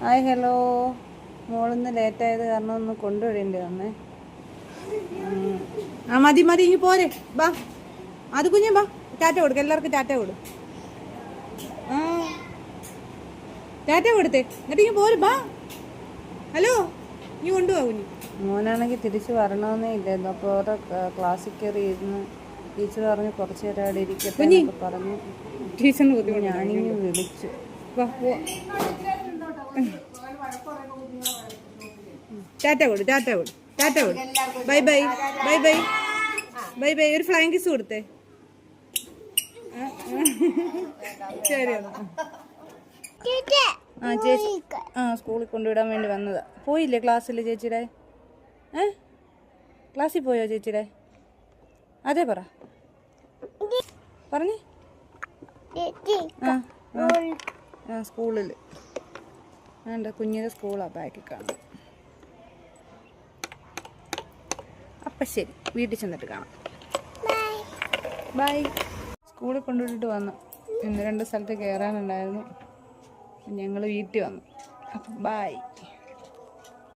Hi hello. മോളിന്ന് ലേറ്റായത് കാരണം ഒന്ന് കൊണ്ടുവിടേണ്ടി വന്നേ. മതി മതി ഇനി പോരെ. ബാ അത് കുഞ്ഞേ ബാ. ടാറ്റ കൊടുക്ക, എല്ലാവർക്കും ടാറ്റ കൊടു. ടാറ്റ കൊടുത്തേ, എന്നിട്ട് ഇനി പോര്. ബാ ഹലോ, നീ കൊണ്ടുപോവാ കുഞ്ഞു. മോനാണെങ്കിൽ തിരിച്ച് വരണമെന്നേ ഇല്ലായിരുന്നു. അപ്പോൾ അവരുടെ ക്ലാസ്സിൽ കയറി ഇരുന്ന് ടീച്ചർ പറഞ്ഞു കുറച്ച് നേരം അവിടെ ഇരിക്കട്ടെ എന്നൊക്കെ പറഞ്ഞു. ടീച്ചറിന് ഞാനിങ്ങനെ വിളിച്ചു. ടാറ്റ കൊടു, ടാറ്റ കൊടു, ടാറ്റ കൊടു. Bye bye bye bye bye bye. ഒരു ഫ്ലൈങ് കിസ് കൊടുത്തേ. ശരി എന്നാ. ചേച്ചി സ്കൂളിൽ കൊണ്ടുവിടാൻ വേണ്ടി വന്നതാ. പോയില്ലേ ക്ലാസ്സിൽ ചേച്ചിയുടെ? ക്ലാസ്സിൽ പോയോ ചേച്ചിയുടെ? അതേ പറഞ്ഞേ. സ്കൂളിൽ വേണ്ട, കുഞ്ഞിൻ്റെ സ്കൂളാണ് ബാക്കിൽ കാണാം. അപ്പം ശരി, വീട്ടിൽ ചെന്നിട്ട് കാണാം. ബൈ. സ്കൂളിൽ കൊണ്ടുവിട്ടിട്ട് വന്നു. ഇന്ന് 2 സ്ഥലത്ത് കയറാനുണ്ടായിരുന്നു. ഞങ്ങൾ വീട്ടിൽ വന്നു. അപ്പം ബൈ.